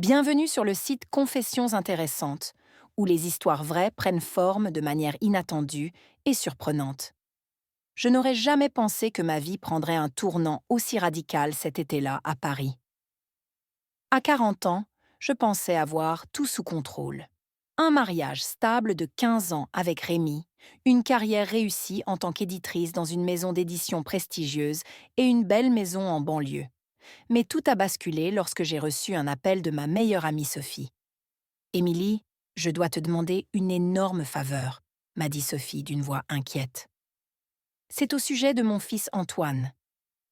Bienvenue sur le site Confessions intéressantes, où les histoires vraies prennent forme de manière inattendue et surprenante. Je n'aurais jamais pensé que ma vie prendrait un tournant aussi radical cet été-là à Paris. À 40 ans, je pensais avoir tout sous contrôle. Un mariage stable de 15 ans avec Rémi, une carrière réussie en tant qu'éditrice dans une maison d'édition prestigieuse et une belle maison en banlieue. Mais tout a basculé lorsque j'ai reçu un appel de ma meilleure amie Sophie. Émilie, je dois te demander une énorme faveur, m'a dit Sophie d'une voix inquiète. C'est au sujet de mon fils Antoine.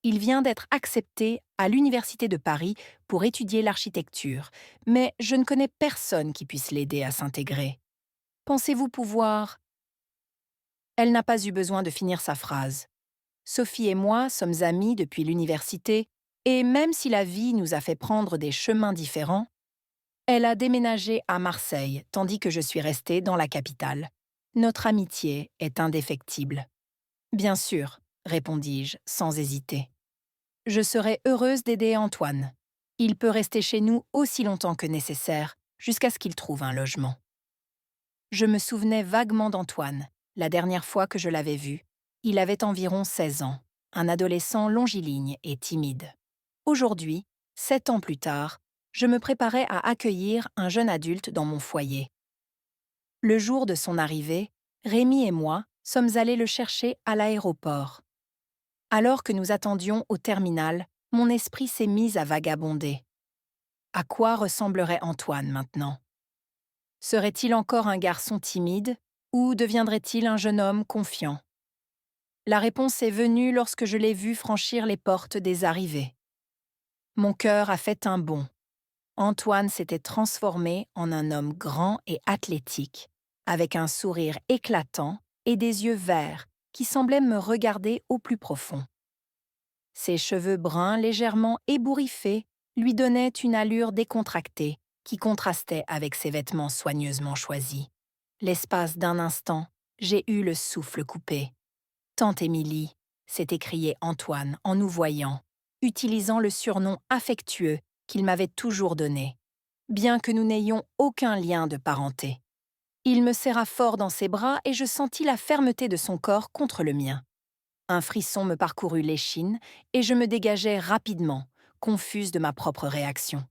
Il vient d'être accepté à l'Université de Paris pour étudier l'architecture, mais je ne connais personne qui puisse l'aider à s'intégrer. Pensez-vous pouvoir... Elle n'a pas eu besoin de finir sa phrase. Sophie et moi sommes amies depuis l'université, et même si la vie nous a fait prendre des chemins différents, elle a déménagé à Marseille, tandis que je suis restée dans la capitale. Notre amitié est indéfectible. Bien sûr, répondis-je, sans hésiter. Je serai heureuse d'aider Antoine. Il peut rester chez nous aussi longtemps que nécessaire, jusqu'à ce qu'il trouve un logement. Je me souvenais vaguement d'Antoine. La dernière fois que je l'avais vu, il avait environ 16 ans, un adolescent longiligne et timide. Aujourd'hui, 7 ans plus tard, je me préparais à accueillir un jeune adulte dans mon foyer. Le jour de son arrivée, Rémi et moi sommes allés le chercher à l'aéroport. Alors que nous attendions au terminal, mon esprit s'est mis à vagabonder. À quoi ressemblerait Antoine maintenant? Serait-il encore un garçon timide ou deviendrait-il un jeune homme confiant? La réponse est venue lorsque je l'ai vu franchir les portes des arrivées. Mon cœur a fait un bond. Antoine s'était transformé en un homme grand et athlétique, avec un sourire éclatant et des yeux verts qui semblaient me regarder au plus profond. Ses cheveux bruns légèrement ébouriffés lui donnaient une allure décontractée qui contrastait avec ses vêtements soigneusement choisis. L'espace d'un instant, j'ai eu le souffle coupé. Tante Émilie, s'est écrié Antoine en nous voyant, utilisant le surnom affectueux qu'il m'avait toujours donné, bien que nous n'ayons aucun lien de parenté. Il me serra fort dans ses bras et je sentis la fermeté de son corps contre le mien. Un frisson me parcourut l'échine et je me dégageai rapidement, confuse de ma propre réaction.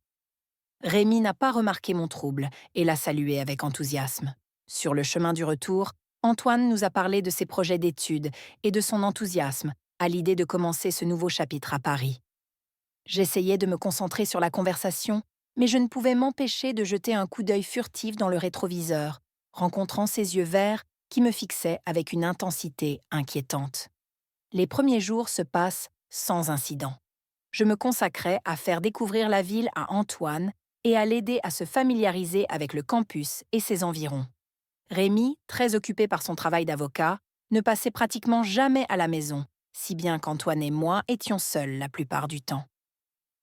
Rémi n'a pas remarqué mon trouble et l'a salué avec enthousiasme. Sur le chemin du retour, Antoine nous a parlé de ses projets d'études et de son enthousiasme à l'idée de commencer ce nouveau chapitre à Paris. J'essayais de me concentrer sur la conversation, mais je ne pouvais m'empêcher de jeter un coup d'œil furtif dans le rétroviseur, rencontrant ses yeux verts qui me fixaient avec une intensité inquiétante. Les premiers jours se passent sans incident. Je me consacrais à faire découvrir la ville à Antoine et à l'aider à se familiariser avec le campus et ses environs. Rémi, très occupé par son travail d'avocat, ne passait pratiquement jamais à la maison, si bien qu'Antoine et moi étions seuls la plupart du temps.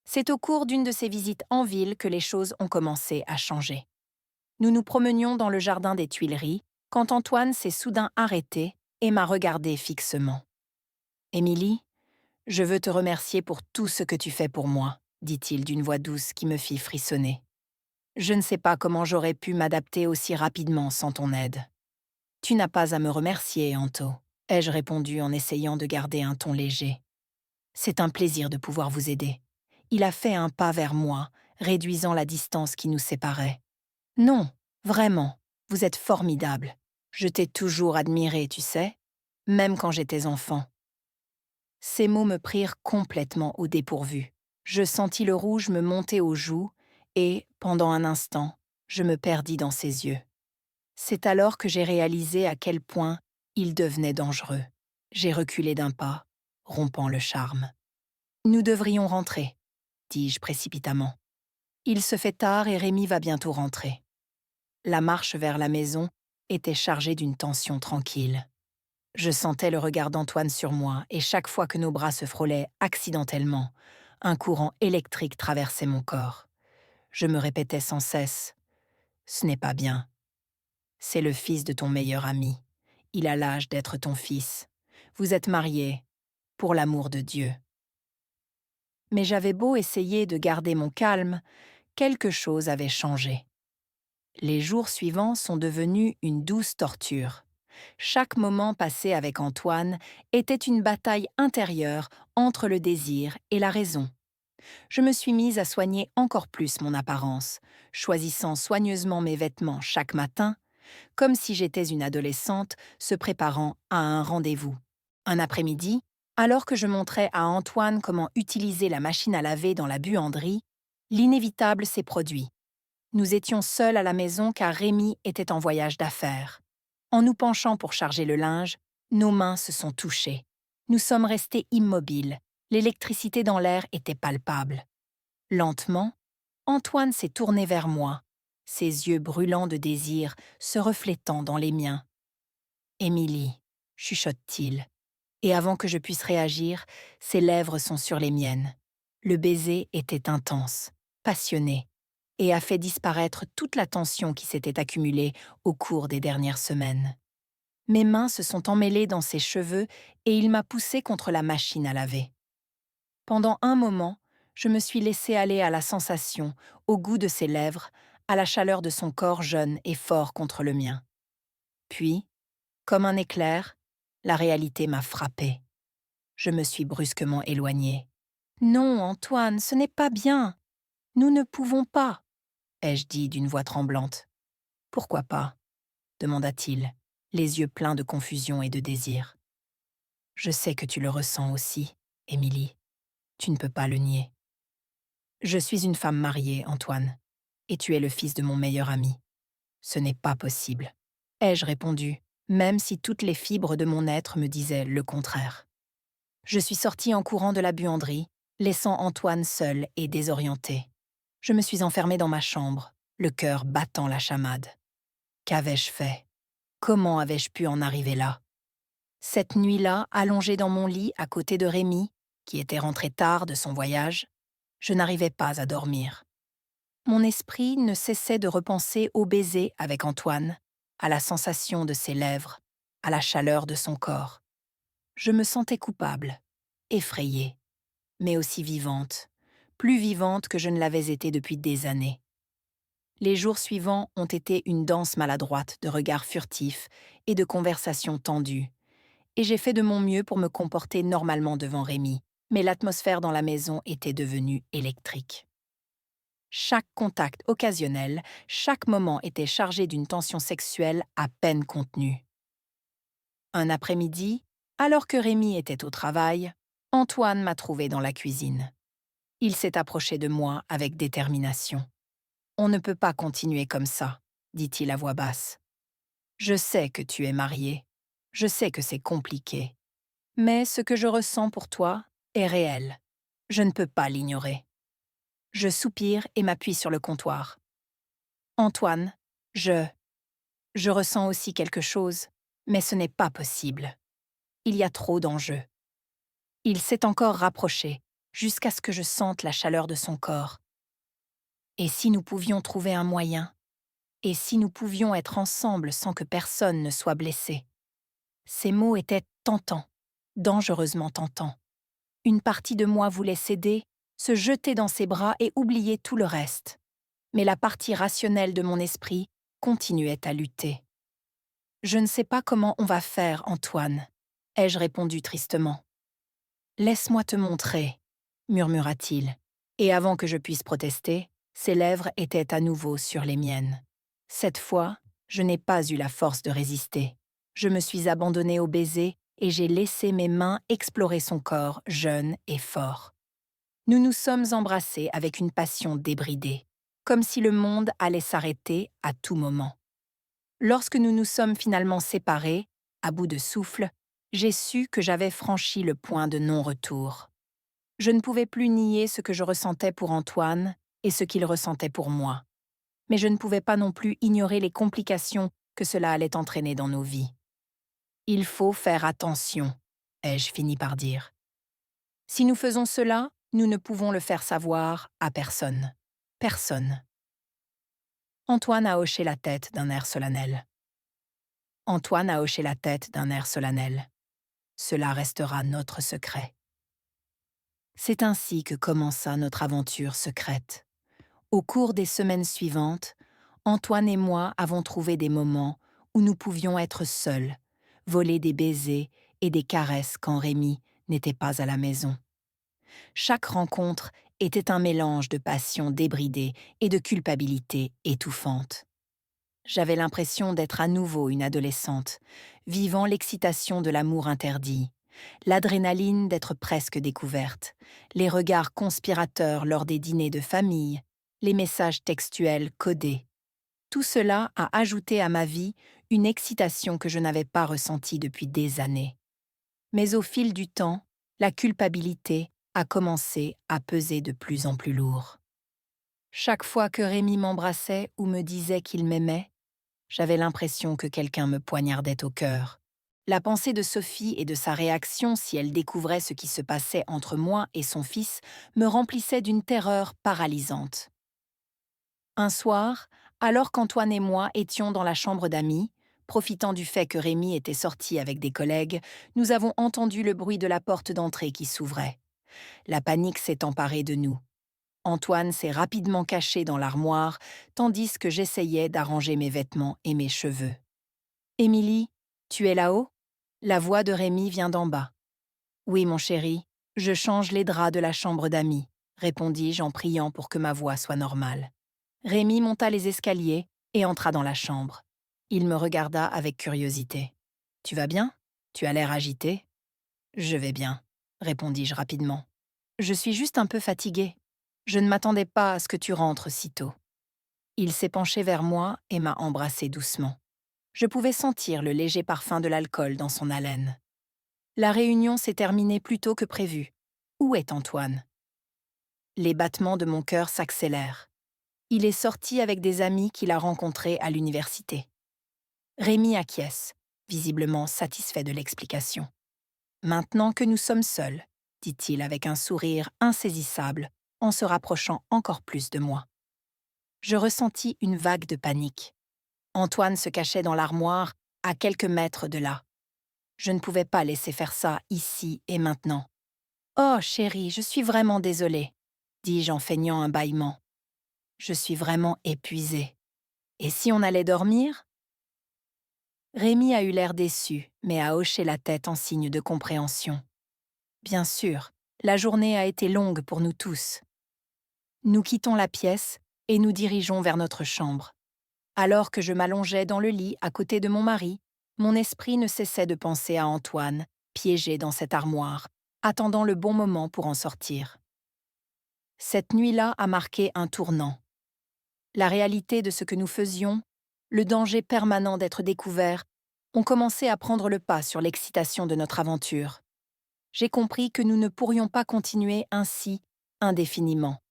C'est au cours d'une de ces visites en ville que les choses ont commencé à changer. Nous nous promenions dans le jardin des Tuileries quand Antoine s'est soudain arrêté et m'a regardé fixement. « Émilie, je veux te remercier pour tout ce que tu fais pour moi, dit-il d'une voix douce qui me fit frissonner. Je ne sais pas comment j'aurais pu m'adapter aussi rapidement sans ton aide. Tu n'as pas à me remercier, Anto, ai-je répondu en essayant de garder un ton léger. C'est un plaisir de pouvoir vous aider. Il a fait un pas vers moi, réduisant la distance qui nous séparait. Non, vraiment, vous êtes formidable. Je t'ai toujours admiré, tu sais, même quand j'étais enfant. Ces mots me prirent complètement au dépourvu. Je sentis le rouge me monter aux joues et, pendant un instant, je me perdis dans ses yeux. C'est alors que j'ai réalisé à quel point il devenait dangereux. J'ai reculé d'un pas, rompant le charme. « Nous devrions rentrer, » dis-je précipitamment. Il se fait tard et Rémi va bientôt rentrer. La marche vers la maison était chargée d'une tension tranquille. Je sentais le regard d'Antoine sur moi et chaque fois que nos bras se frôlaient accidentellement, un courant électrique traversait mon corps. Je me répétais sans cesse « Ce n'est pas bien. C'est le fils de ton meilleur ami. Il a l'âge d'être ton fils. Vous êtes mariés, pour l'amour de Dieu. » Mais j'avais beau essayer de garder mon calme, quelque chose avait changé. Les jours suivants sont devenus une douce torture. Chaque moment passé avec Antoine était une bataille intérieure entre le désir et la raison. Je me suis mise à soigner encore plus mon apparence, choisissant soigneusement mes vêtements chaque matin, comme si j'étais une adolescente se préparant à un rendez-vous. Un après-midi, alors que je montrais à Antoine comment utiliser la machine à laver dans la buanderie, l'inévitable s'est produit. Nous étions seuls à la maison car Rémi était en voyage d'affaires. En nous penchant pour charger le linge, nos mains se sont touchées. Nous sommes restés immobiles. L'électricité dans l'air était palpable. Lentement, Antoine s'est tourné vers moi, ses yeux brûlants de désir se reflétant dans les miens. « Émilie », chuchote-t-il, et avant que je puisse réagir, ses lèvres sont sur les miennes. Le baiser était intense, passionné, et a fait disparaître toute la tension qui s'était accumulée au cours des dernières semaines. Mes mains se sont emmêlées dans ses cheveux et il m'a poussée contre la machine à laver. Pendant un moment, je me suis laissée aller à la sensation, au goût de ses lèvres, à la chaleur de son corps jeune et fort contre le mien. Puis, comme un éclair, la réalité m'a frappée. Je me suis brusquement éloignée. « Non, Antoine, ce n'est pas bien. Nous ne pouvons pas, » ai-je dit d'une voix tremblante. « Pourquoi pas ?» demanda-t-il, les yeux pleins de confusion et de désir. « Je sais que tu le ressens aussi, Émilie. Tu ne peux pas le nier. Je suis une femme mariée, Antoine, et tu es le fils de mon meilleur ami. Ce n'est pas possible, » ai-je répondu, même si toutes les fibres de mon être me disaient le contraire. Je suis sortie en courant de la buanderie, laissant Antoine seul et désorienté. Je me suis enfermée dans ma chambre, le cœur battant la chamade. Qu'avais-je fait? Comment avais-je pu en arriver là? Cette nuit-là, allongée dans mon lit à côté de Rémi, qui était rentré tard de son voyage, je n'arrivais pas à dormir. Mon esprit ne cessait de repenser au baiser avec Antoine, à la sensation de ses lèvres, à la chaleur de son corps. Je me sentais coupable, effrayée, mais aussi vivante, plus vivante que je ne l'avais été depuis des années. Les jours suivants ont été une danse maladroite de regards furtifs et de conversations tendues, et j'ai fait de mon mieux pour me comporter normalement devant Rémi, mais l'atmosphère dans la maison était devenue électrique. Chaque contact occasionnel, chaque moment était chargé d'une tension sexuelle à peine contenue. Un après-midi, alors que Rémi était au travail, Antoine m'a trouvée dans la cuisine. Il s'est approché de moi avec détermination. « On ne peut pas continuer comme ça, » dit-il à voix basse. « Je sais que tu es mariée, je sais que c'est compliqué, mais ce que je ressens pour toi est réel. Je ne peux pas l'ignorer. » Je soupire et m'appuie sur le comptoir. « Antoine, je ressens aussi quelque chose, mais ce n'est pas possible. Il y a trop d'enjeux. » Il s'est encore rapproché, jusqu'à ce que je sente la chaleur de son corps. « Et si nous pouvions trouver un moyen? Et si nous pouvions être ensemble sans que personne ne soit blessé ?» Ces mots étaient tentants, dangereusement tentants. Une partie de moi voulait céder, se jeter dans ses bras et oublier tout le reste. Mais la partie rationnelle de mon esprit continuait à lutter. « Je ne sais pas comment on va faire, Antoine, » ai-je répondu tristement. « Laisse-moi te montrer, » murmura-t-il, et avant que je puisse protester, ses lèvres étaient à nouveau sur les miennes. Cette fois, je n'ai pas eu la force de résister. Je me suis abandonnée au baiser et j'ai laissé mes mains explorer son corps jeune et fort. Nous nous sommes embrassés avec une passion débridée, comme si le monde allait s'arrêter à tout moment. Lorsque nous nous sommes finalement séparés, à bout de souffle, j'ai su que j'avais franchi le point de non-retour. Je ne pouvais plus nier ce que je ressentais pour Antoine et ce qu'il ressentait pour moi. Mais je ne pouvais pas non plus ignorer les complications que cela allait entraîner dans nos vies. « Il faut faire attention », ai-je fini par dire. « Si nous faisons cela, nous ne pouvons le faire savoir à personne. Personne. » Antoine a hoché la tête d'un air solennel. Antoine a hoché la tête d'un air solennel. Cela restera notre secret. C'est ainsi que commença notre aventure secrète. Au cours des semaines suivantes, Antoine et moi avons trouvé des moments où nous pouvions être seuls, voler des baisers et des caresses quand Rémi n'était pas à la maison. Chaque rencontre était un mélange de passion débridée et de culpabilité étouffante. J'avais l'impression d'être à nouveau une adolescente, vivant l'excitation de l'amour interdit, l'adrénaline d'être presque découverte, les regards conspirateurs lors des dîners de famille, les messages textuels codés. Tout cela a ajouté à ma vie une excitation que je n'avais pas ressentie depuis des années. Mais au fil du temps, la culpabilité a commencé à peser de plus en plus lourd. Chaque fois que Rémi m'embrassait ou me disait qu'il m'aimait, j'avais l'impression que quelqu'un me poignardait au cœur. La pensée de Sophie et de sa réaction si elle découvrait ce qui se passait entre moi et son fils me remplissait d'une terreur paralysante. Un soir, alors qu'Antoine et moi étions dans la chambre d'amis, profitant du fait que Rémi était sorti avec des collègues, nous avons entendu le bruit de la porte d'entrée qui s'ouvrait. La panique s'est emparée de nous. Antoine s'est rapidement caché dans l'armoire, tandis que j'essayais d'arranger mes vêtements et mes cheveux. « Émilie, tu es là-haut » La voix de Rémi vient d'en bas. « Oui, mon chéri, je change les draps de la chambre d'amis », répondis-je en priant pour que ma voix soit normale. Rémi monta les escaliers et entra dans la chambre. Il me regarda avec curiosité. « Tu vas bien ? Tu as l'air agité. »« Je vais bien, » répondis-je rapidement. « Je suis juste un peu fatiguée. Je ne m'attendais pas à ce que tu rentres si tôt. » Il s'est penché vers moi et m'a embrassé doucement. Je pouvais sentir le léger parfum de l'alcool dans son haleine. La réunion s'est terminée plus tôt que prévu. Où est Antoine ? Les battements de mon cœur s'accélèrent. Il est sorti avec des amis qu'il a rencontrés à l'université. Rémi acquiesce, visiblement satisfait de l'explication. « Maintenant que nous sommes seuls, » dit-il avec un sourire insaisissable, en se rapprochant encore plus de moi. Je ressentis une vague de panique. Antoine se cachait dans l'armoire, à quelques mètres de là. Je ne pouvais pas laisser faire ça ici et maintenant. « Oh, chérie, je suis vraiment désolée, » dis-je en feignant un bâillement. « Je suis vraiment épuisée. Et si on allait dormir ?» Rémi a eu l'air déçu, mais a hoché la tête en signe de compréhension. Bien sûr, la journée a été longue pour nous tous. Nous quittons la pièce et nous dirigeons vers notre chambre. Alors que je m'allongeais dans le lit à côté de mon mari, mon esprit ne cessait de penser à Antoine, piégé dans cette armoire, attendant le bon moment pour en sortir. Cette nuit-là a marqué un tournant. La réalité de ce que nous faisions, le danger permanent d'être découvert, ont commencé à prendre le pas sur l'excitation de notre aventure. J'ai compris que nous ne pourrions pas continuer ainsi indéfiniment.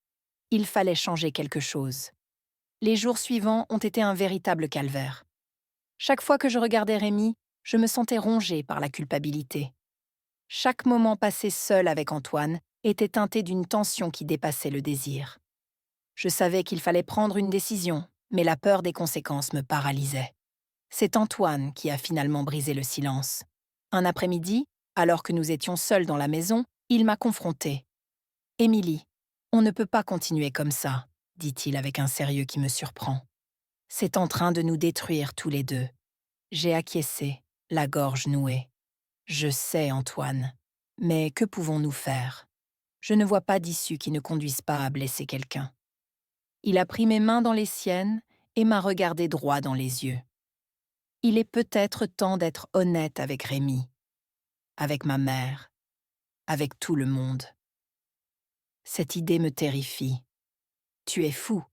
Il fallait changer quelque chose. Les jours suivants ont été un véritable calvaire. Chaque fois que je regardais Rémi, je me sentais rongée par la culpabilité. Chaque moment passé seul avec Antoine était teinté d'une tension qui dépassait le désir. Je savais qu'il fallait prendre une décision, mais la peur des conséquences me paralysait. C'est Antoine qui a finalement brisé le silence. Un après-midi, alors que nous étions seuls dans la maison, il m'a confrontée. « Émilie, on ne peut pas continuer comme ça, » dit-il avec un sérieux qui me surprend. « C'est en train de nous détruire tous les deux. » J'ai acquiescé, la gorge nouée. « Je sais, Antoine, mais que pouvons-nous faire ? Je ne vois pas d'issue qui ne conduise pas à blesser quelqu'un. » Il a pris mes mains dans les siennes et m'a regardé droit dans les yeux. « Il est peut-être temps d'être honnête avec Rémi, avec ma mère, avec tout le monde. » Cette idée me terrifie. « Tu es fou.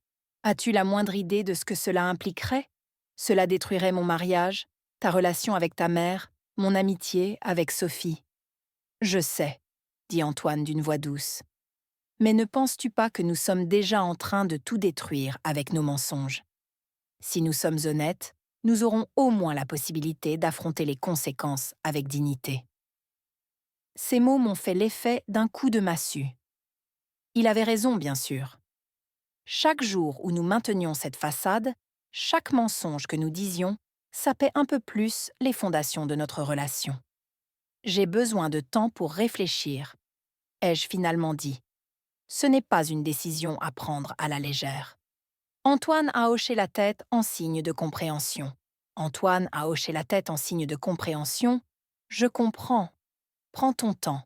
As-tu la moindre idée de ce que cela impliquerait ? Cela détruirait mon mariage, ta relation avec ta mère, mon amitié avec Sophie. » « Je sais, » dit Antoine d'une voix douce. « Mais ne penses-tu pas que nous sommes déjà en train de tout détruire avec nos mensonges ? Si nous sommes honnêtes, nous aurons au moins la possibilité d'affronter les conséquences avec dignité. » Ces mots m'ont fait l'effet d'un coup de massue. Il avait raison, bien sûr. Chaque jour où nous maintenions cette façade, chaque mensonge que nous disions sapait un peu plus les fondations de notre relation. « J'ai besoin de temps pour réfléchir », ai-je finalement dit. « Ce n'est pas une décision à prendre à la légère. » Antoine a hoché la tête en signe de compréhension. Antoine a hoché la tête en signe de compréhension. Je comprends. Prends ton temps.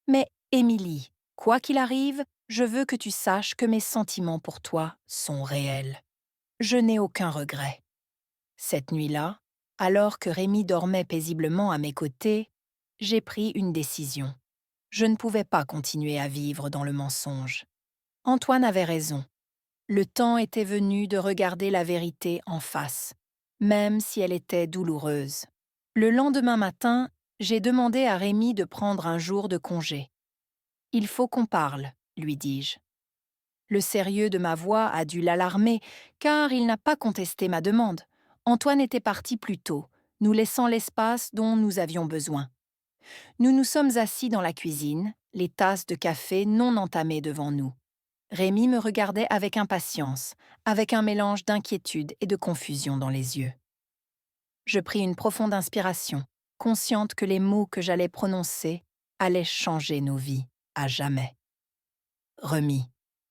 Mais, Émilie, quoi qu'il arrive, je veux que tu saches que mes sentiments pour toi sont réels. Je n'ai aucun regret. Cette nuit-là, alors que Rémi dormait paisiblement à mes côtés, j'ai pris une décision. Je ne pouvais pas continuer à vivre dans le mensonge. Antoine avait raison. Le temps était venu de regarder la vérité en face, même si elle était douloureuse. Le lendemain matin, j'ai demandé à Rémi de prendre un jour de congé. « Il faut qu'on parle », lui dis-je. Le sérieux de ma voix a dû l'alarmer, car il n'a pas contesté ma demande. Antoine était parti plus tôt, nous laissant l'espace dont nous avions besoin. Nous nous sommes assis dans la cuisine, les tasses de café non entamées devant nous. Rémi me regardait avec impatience, avec un mélange d'inquiétude et de confusion dans les yeux. Je pris une profonde inspiration, consciente que les mots que j'allais prononcer allaient changer nos vies à jamais. « Rémi »,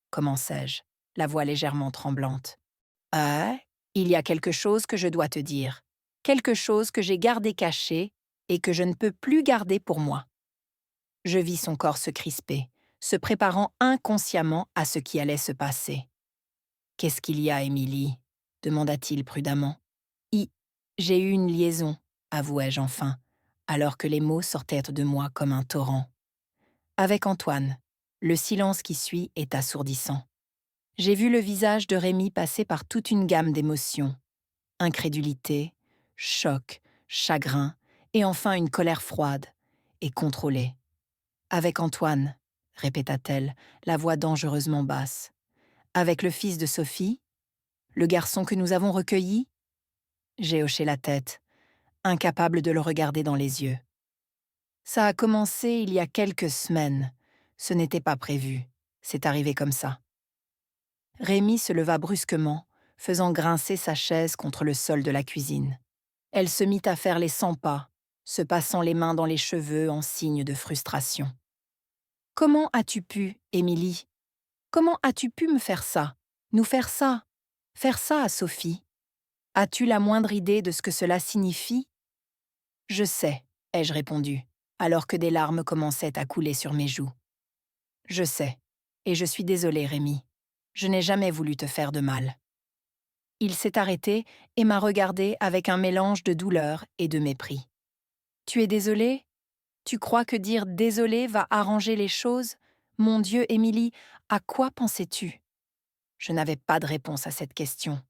commençai-je, la voix légèrement tremblante. « il y a quelque chose que je dois te dire, quelque chose que j'ai gardé caché et que je ne peux plus garder pour moi. » Je vis son corps se crisper, se préparant inconsciemment à ce qui allait se passer. « Qu'est-ce qu'il y a, Émilie » demanda-t-il prudemment. « J'ai eu une liaison, avouai-je enfin, alors que les mots sortaient de moi comme un torrent. Avec Antoine, le silence qui suit est assourdissant. J'ai vu le visage de Rémi passer par toute une gamme d'émotions. Incrédulité, choc, chagrin, et enfin une colère froide et contrôlée. « Avec Antoine », répéta-t-elle, la voix dangereusement basse. « Avec le fils de Sophie ? Le garçon que nous avons recueilli ?» J'ai hoché la tête, incapable de le regarder dans les yeux. « Ça a commencé il y a quelques semaines. Ce n'était pas prévu. C'est arrivé comme ça. » Rémi se leva brusquement, faisant grincer sa chaise contre le sol de la cuisine. Elle se mit à faire les 100 pas, se passant les mains dans les cheveux en signe de frustration. « Comment as-tu pu, Émilie ? Comment as-tu pu me faire ça, nous faire ça à Sophie ? As-tu la moindre idée de ce que cela signifie ?»« Je sais, » ai-je répondu, alors que des larmes commençaient à couler sur mes joues. « Je sais, et je suis désolée, Rémi. Je n'ai jamais voulu te faire de mal. » Il s'est arrêté et m'a regardé avec un mélange de douleur et de mépris. « Tu es désolée ? Tu crois que dire désolé va arranger les choses ? Mon Dieu, Émilie, à quoi pensais-tu » Je n'avais pas de réponse à cette question.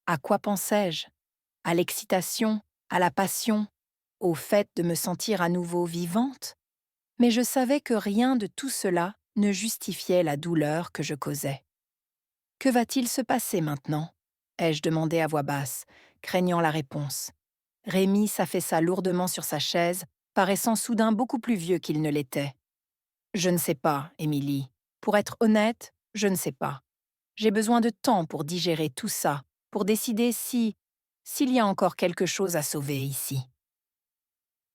À quoi pensais-je ? À l'excitation, à la passion, au fait de me sentir à nouveau vivante ? Mais je savais que rien de tout cela ne justifiait la douleur que je causais. « Que va-t-il se passer maintenant ?» ai-je demandé à voix basse, craignant la réponse. Rémi s'affaissa lourdement sur sa chaise, paraissant soudain beaucoup plus vieux qu'il ne l'était. « Je ne sais pas, Émilie. Pour être honnête, je ne sais pas. J'ai besoin de temps pour digérer tout ça, pour décider s'il y a encore quelque chose à sauver ici. »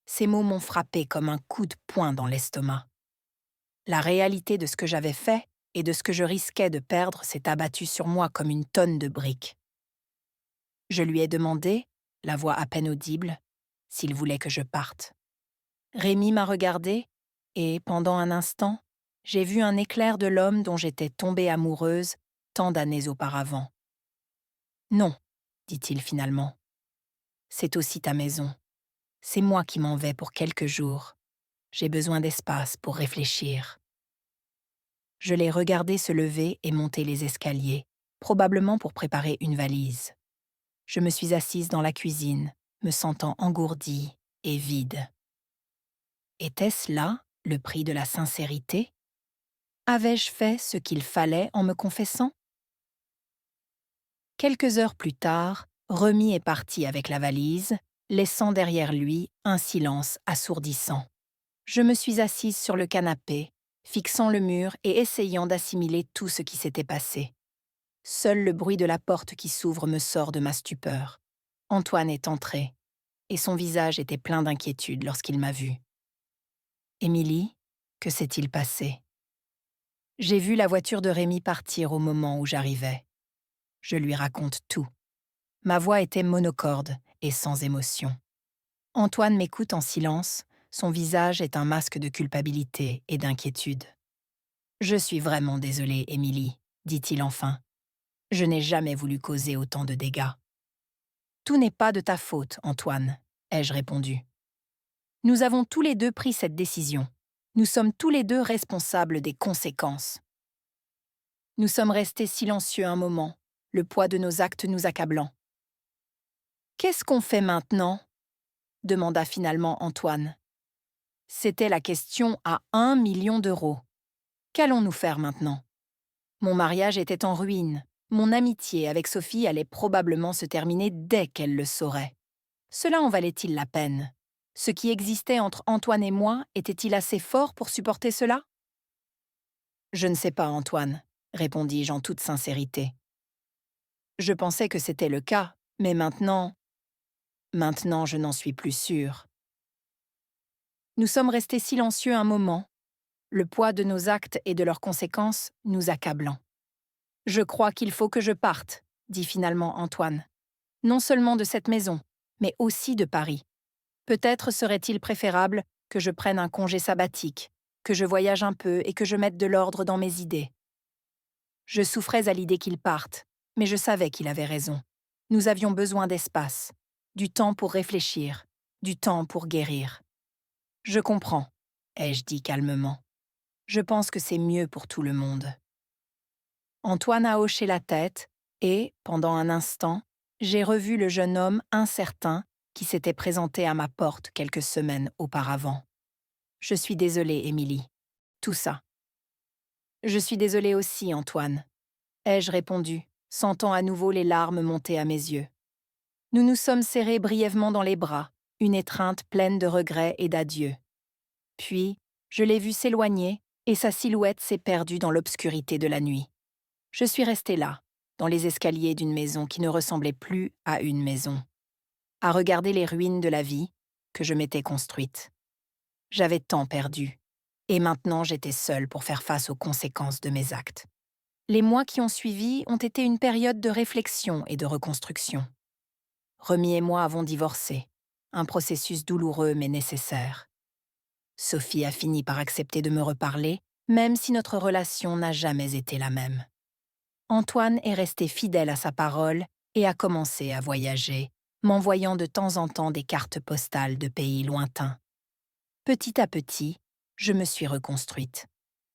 Ces mots m'ont frappé comme un coup de poing dans l'estomac. La réalité de ce que j'avais fait et de ce que je risquais de perdre s'est abattue sur moi comme une tonne de briques. Je lui ai demandé, la voix à peine audible, s'il voulait que je parte. Rémi m'a regardé et, pendant un instant, j'ai vu un éclair de l'homme dont j'étais tombée amoureuse tant d'années auparavant. « Non, » dit-il finalement. « C'est aussi ta maison. C'est moi qui m'en vais pour quelques jours. J'ai besoin d'espace pour réfléchir. » Je l'ai regardé se lever et monter les escaliers, probablement pour préparer une valise. Je me suis assise dans la cuisine, me sentant engourdie et vide. Était-ce là le prix de la sincérité ? Avais-je fait ce qu'il fallait en me confessant ? Quelques heures plus tard, Rémi est parti avec la valise, laissant derrière lui un silence assourdissant. Je me suis assise sur le canapé, fixant le mur et essayant d'assimiler tout ce qui s'était passé. Seul le bruit de la porte qui s'ouvre me sort de ma stupeur. Antoine est entré, et son visage était plein d'inquiétude lorsqu'il m'a vue. « Émilie, que s'est-il passé ?» J'ai vu la voiture de Rémi partir au moment où j'arrivais. Je lui raconte tout. Ma voix était monocorde et sans émotion. Antoine m'écoute en silence, son visage est un masque de culpabilité et d'inquiétude. Je suis vraiment désolé, Émilie, dit-il enfin. Je n'ai jamais voulu causer autant de dégâts. Tout n'est pas de ta faute, Antoine, ai-je répondu. Nous avons tous les deux pris cette décision. Nous sommes tous les deux responsables des conséquences. Nous sommes restés silencieux un moment, le poids de nos actes nous accablant. Qu'est-ce qu'on fait maintenant ? Demanda finalement Antoine. C'était la question à 1 million d'euros. Qu'allons-nous faire maintenant ? Mon mariage était en ruine. Mon amitié avec Sophie allait probablement se terminer dès qu'elle le saurait. Cela en valait-il la peine ? Ce qui existait entre Antoine et moi était-il assez fort pour supporter cela ? Je ne sais pas, Antoine, répondis-je en toute sincérité. Je pensais que c'était le cas, mais maintenant, je n'en suis plus sûre. Nous sommes restés silencieux un moment, le poids de nos actes et de leurs conséquences nous accablant. Je crois qu'il faut que je parte, dit finalement Antoine. Non seulement de cette maison, mais aussi de Paris. Peut-être serait-il préférable que je prenne un congé sabbatique, que je voyage un peu et que je mette de l'ordre dans mes idées. Je souffrais à l'idée qu'il parte, mais je savais qu'il avait raison. Nous avions besoin d'espace, du temps pour réfléchir, du temps pour guérir. Je comprends, ai-je dit calmement. Je pense que c'est mieux pour tout le monde. Antoine a hoché la tête et, pendant un instant, j'ai revu le jeune homme incertain qui s'était présenté à ma porte quelques semaines auparavant. Je suis désolée, Émilie. Tout ça. Je suis désolée aussi, Antoine, ai-je répondu, sentant à nouveau les larmes monter à mes yeux. Nous nous sommes serrés brièvement dans les bras, une étreinte pleine de regrets et d'adieux. Puis, je l'ai vu s'éloigner et sa silhouette s'est perdue dans l'obscurité de la nuit. Je suis restée là, dans les escaliers d'une maison qui ne ressemblait plus à une maison, à regarder les ruines de la vie que je m'étais construite. J'avais tant perdu, et maintenant j'étais seule pour faire face aux conséquences de mes actes. Les mois qui ont suivi ont été une période de réflexion et de reconstruction. Remy et moi avons divorcé, un processus douloureux mais nécessaire. Sophie a fini par accepter de me reparler, même si notre relation n'a jamais été la même. Antoine est resté fidèle à sa parole et a commencé à voyager, m'envoyant de temps en temps des cartes postales de pays lointains. Petit à petit, je me suis reconstruite.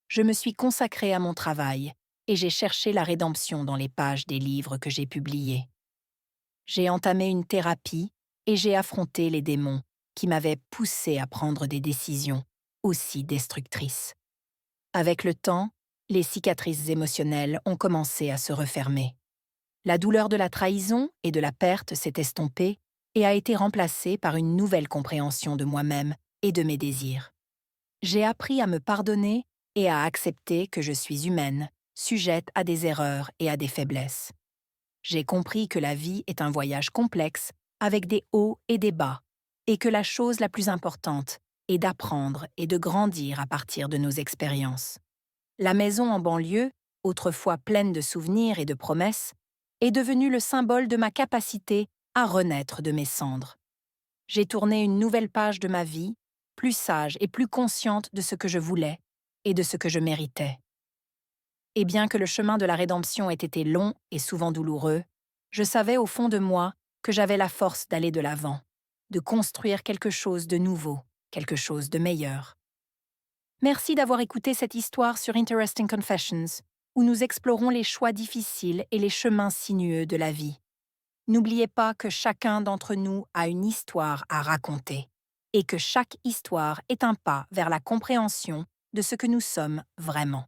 Je me suis consacrée à mon travail et j'ai cherché la rédemption dans les pages des livres que j'ai publiés. J'ai entamé une thérapie et j'ai affronté les démons qui m'avaient poussée à prendre des décisions aussi destructrices. Avec le temps, les cicatrices émotionnelles ont commencé à se refermer. La douleur de la trahison et de la perte s'est estompée et a été remplacée par une nouvelle compréhension de moi-même et de mes désirs. J'ai appris à me pardonner et à accepter que je suis humaine, sujette à des erreurs et à des faiblesses. J'ai compris que la vie est un voyage complexe, avec des hauts et des bas, et que la chose la plus importante est d'apprendre et de grandir à partir de nos expériences. La maison en banlieue, autrefois pleine de souvenirs et de promesses, est devenue le symbole de ma capacité à renaître de mes cendres. J'ai tourné une nouvelle page de ma vie, plus sage et plus consciente de ce que je voulais et de ce que je méritais. Et bien que le chemin de la rédemption ait été long et souvent douloureux, je savais au fond de moi que j'avais la force d'aller de l'avant, de construire quelque chose de nouveau, quelque chose de meilleur. Merci d'avoir écouté cette histoire sur Interesting Confessions, où nous explorons les choix difficiles et les chemins sinueux de la vie. N'oubliez pas que chacun d'entre nous a une histoire à raconter, et que chaque histoire est un pas vers la compréhension de ce que nous sommes vraiment.